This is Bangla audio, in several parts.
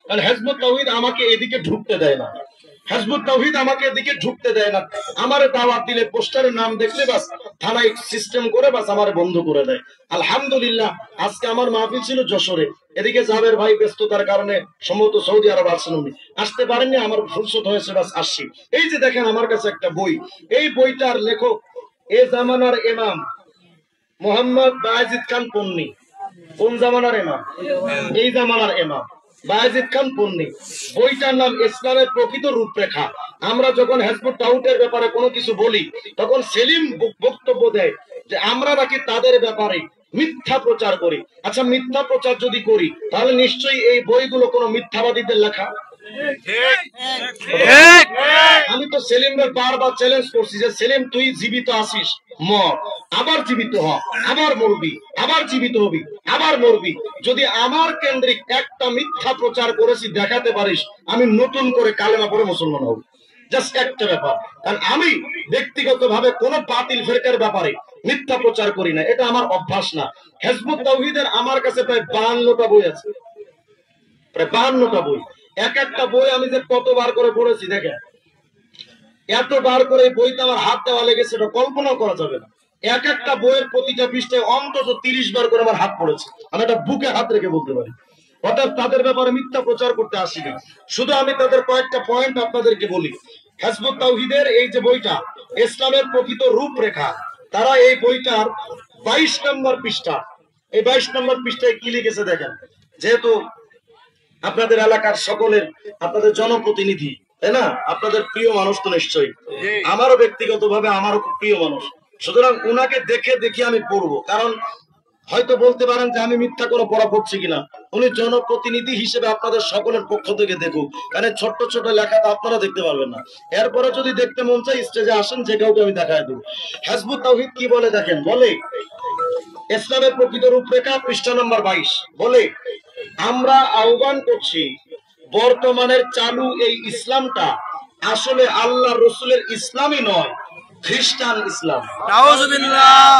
কারণ হিজবুত তাওহীদ আমাকে এদিকে ঢুকতে দেয় না, হিজবুত তাওহীদ আমাকে এদিকে ঢুকতে দেয় না। আমারে দাওয়াত দিলে পোস্টারে নাম দেখলে বাস থানায় সিস্টেম করে বাস আমারে বন্ধ করে দেয়। আলহামদুলিল্লাহ আজকে আমার মাহফিল ছিল যশোরে, এদিকে জাবের ভাই ব্যস্ততার কারণে সম্ভবত সৌদি আরব আছেন, উনি আসতে পারেননি, আমার ফুরসত হয়েছে বাস আসছি। এই যে দেখেন আমার কাছে একটা বই, এই বইটার লেখক এ জামানার ইমাম মোহাম্মদ বায়েজিদ খান পন্নী। কোন জামানার ইমাম? এই জামানার ইমাম বায়েজিদ খান পন্নী। বইটার নাম ইসলামের প্রকৃত রূপরেখা। আমরা যখন হিজবুত তাওহীদের ব্যাপারে কোনো কিছু বলি তখন সেলিম বক্তব্য দেয় যে আমরা নাকি তাদের ব্যাপারে মিথ্যা প্রচার করি। আচ্ছা, মিথ্যা প্রচার যদি করি তাহলে নিশ্চয়ই এই বইগুলো কোনো মিথ্যাবাদীদের লেখা। আমি তো সেলিমকে বারবার চ্যালেঞ্জ করছি যে সেলিম তুই জীবিত আছিস, মর, আবার জীবিত হ, আবার মরবি, আবার জীবিত হবি, আবার মরবি। যদি আমার কেন্দ্রিক একটা মিথ্যা প্রচার করেছি দেখাতে পারিস, আমি নতুন করে কালেমা পড়ে মুসলমান হব। জাস্ট একটা ব্যাপার। কারণ আমি ব্যক্তিগতভাবে কোন বাতিল ফিরকার ব্যাপারে মিথ্যা প্রচার করি না, এটা আমার অভ্যাস না। হিজবুত তাওহীদের আমার কাছে প্রায় 52টা বই আছে, প্রায় 52টা বই। এক একটা বই আমি যে কতবার করে পড়েছি দেখেন, এতবার করে এই বইতে আমার হাত দেওয়া লেগেছে এটা কল্পনা করা যাবে না। এক একটা বইয়ের প্রতিটা পৃষ্ঠায় অন্তত 30 বার করে আমার হাত পড়েছে, আমি এটা বুকে হাত রেখে বলতে পারি। অর্থাৎ তাদের ব্যাপারে মিথ্যা প্রচার করতে আসি না, শুধু আমি তাদের কয়েকটা পয়েন্ট আপনাদেরকে বলি। হিজবুত তাওহীদের এই যে বইটা ইসলামের প্রকৃত রূপরেখা, তারা এই বইটার 22 নম্বর পৃষ্ঠা, এই 22 নম্বর পৃষ্ঠায় কি লিখেছে দেখেন। যেহেতু আপনাদের এলাকার সকলের, আপনাদের জনপ্রতিনিধি তাই না, আপনাদের প্রিয় মানুষ তো নিশ্চয়ই, আমারও ব্যক্তিগতভাবে আমারও খুব প্রিয় মানুষ, সুতরাং উনাকে দেখে দেখে আমি পড়বো। কারণ হয়তো বলতে পারেন যে আমি মিথ্যা কোনো পড়া পড়ছি কিনা, উনি জনপ্রতিনিধি হিসেবে আপনাদের সকলের পক্ষ থেকে দেখুক, কারণ ছোট্ট ছোট লেখা তো আপনারা দেখতে পারবেন না। এরপরে যদি দেখতে মন চাই স্টেজে আসেন, যে কাউকে আমি দেখায় দেবো। হিজবুত তাওহীদ কি বলে দেখেন, বলে ইসলামের প্রকৃত রূপরেখা পৃষ্ঠা নম্বর 22 বলে, আমরা আহ্বান করছি বর্তমানের চালু এই ইসলামটা আসলে আল্লাহ রসুলের ইসলামই নয়, খ্রিস্টান ইসলাম। নাউজুবিল্লাহ।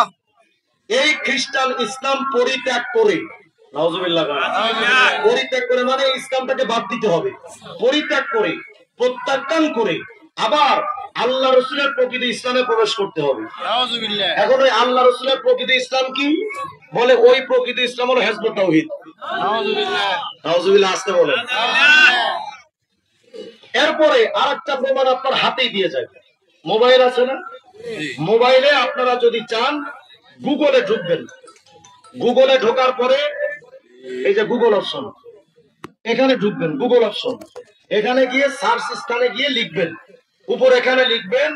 এই খ্রিস্টান ইসলাম পরিত্যাগ করে, নাউজুবিল্লাহ, পরিত্যাগ করে মানে ইসলামটাকে বাদ দিতে হবে, পরিত্যাগ করে প্রত্যাখ্যান করে আবার আল্লাহ রসুলের প্রকৃত ইসলামে প্রবেশ করতে হবে। এখন ওই আল্লাহ রসুলের প্রকৃত ইসলাম কি বলে, ওই প্রকৃত ইসলাম হলো হিজবুত তাওহীদ। নাউজুবিল্লাহ আসতে বলে। এরপরে আরেকটা প্রমাণ আপনার হাতেই দিয়ে যায়, মোবাইল আছে না, মোবাইলে আপনারা যদি চান গুগলে ঢুকবেন, গুগলে ঢোকার পরে এই যে গুগল অপশন, এখানে ঢুকবেন, গুগল অপশন, এখানে গিয়ে সার্চ স্থানে গিয়ে লিখবেন, উপর এখানে লিখবেন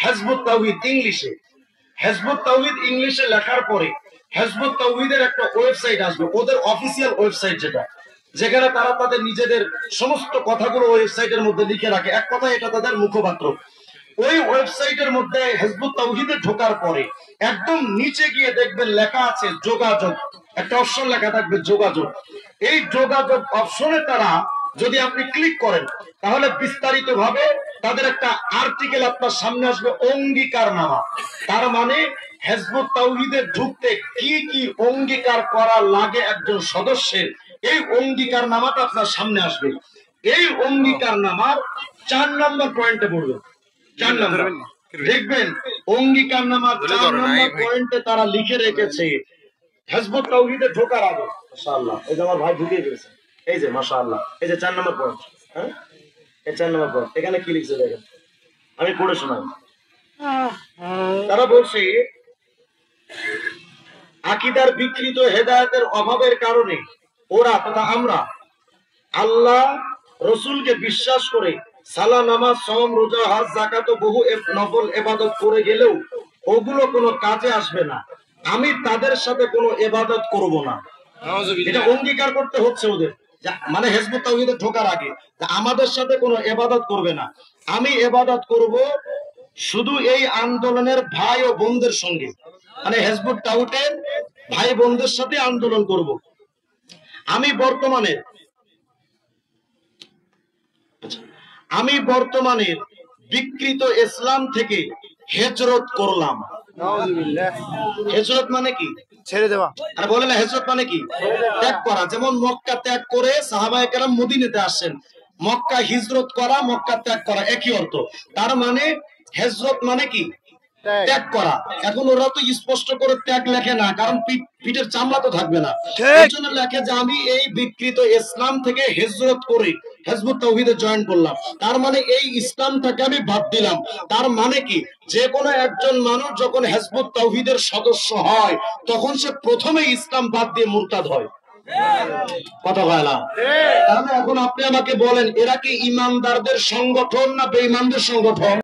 হিজবুত তাওহীদ ইংলিশে। হিজবুত তাওহীদ ইংলিশে লেখার পরে হিজবুত তাওহীদের একটা ওয়েবসাইট আসবে, ওদের অফিসিয়াল ওয়েবসাইট, যেটা যেখানে তারা তাদের নিজেদের সমস্ত কথাগুলো ওয়েবসাইটের মধ্যে লিখে রাখে, এক কথায় এটা তাদের মুখপাত্র। ওই ওয়েবসাইটের মধ্যে হিজবুত তাওহীদে ঢোকার পরে একদম নিচে গিয়ে দেখবেন লেখা আছে যোগাযোগ, একটা অপশন লেখা থাকবে যোগাযোগ। এই যোগাযোগ অপশনে তারা যদি আপনি ক্লিক করেন তাহলে বিস্তারিত ভাবে তাদের একটা আর্টিকেল আপনার সামনে আসবে, অঙ্গীকারনামা। তার মানে হিজবুত তাওহীদে ঢুকতে কি কি অঙ্গীকার করা লাগে একজন সদস্যের, এই অঙ্গীকারনামাটা আপনার সামনে আসবে। এই অঙ্গীকারনামার 4 নম্বর পয়েন্টে পড়বে, 4 নম্বর দেখবেন অঙ্গীকারনামার 4 নম্বর পয়েন্টে তারা লিখে রেখেছে হিজবুত তাওহীদে ঢোকার আগে, মাশাআল্লাহ, এই যে আমার ভাই ঢুকিয়ে দিয়েছে, এই যে মাশাআল্লাহ, এই যে 4 নম্বর পয়েন্ট, হ্যাঁ এই 4 নম্বর পয়েন্ট, এখানে কি লিখছে দেখেন, আমি পড়ে শোনাই। তারা বলছে আকীদার বিকৃত হেদায়েতের অভাবের কারণে ওরা তথা আমরা আল্লাহ রসুলকে বিশ্বাস করে সালা, নামাজ, সওম, রোজা, হজ, যাকাত ও বহু নফল ইবাদত করে গেলেও ওগুলো কোনো কাজে আসবে না। আমি তাদের সাথে কোনো ইবাদত করব না, এটা অঙ্গীকার করতে হচ্ছে ওদের। মানে হিজবুত তাওহীদে ঢোকার আগে আমাদের সাথে কোনো ইবাদত করবে না, আমি ইবাদত করব শুধু এই আন্দোলনের ভাই ও বোনদের সঙ্গে, মানে হিজবুত তাওহীদের ভাই বোনদের সাথে আন্দোলন করব। আমি বর্তমানে বিকৃত ইসলাম থেকে হিজরত করলাম। হিজরত মানে কি? ছেড়ে দেওয়া। আর বলে না হিজরত মানে কি? ত্যাগ করা। যেমন মক্কা ত্যাগ করে সাহাবায়ে কেরাম মদিনাতে আসেন, মক্কা হিজরত করা, মক্কা ত্যাগ করা একই অর্থ। তার মানে হিজরত মানে কি? ত্যাগ করা। এখন ওরা তো স্পষ্ট করে ত্যাগ লেখে না, কারণ পিঠের চামড়া তো থাকবে না, এই জন্য লেখে যে আমি এই বিকৃত ইসলাম থেকে হিজরত করে হিজবুত তাওহীদে জয়েন করলাম। তার মানে এই ইসলামটাকে আমি বাদ দিলাম। তার মানে কি, যে কোনো একজন মানুষ যখন হিজবুত তাওহীদের সদস্য হয় তখন সে প্রথমে ইসলাম বাদ দিয়ে মুরতাদ হয়। কথা হয় না? তাহলে এখন আপনি আমাকে বলেন, এরা কি ইমানদারদের সংগঠন না বেঈমানদের সংগঠন?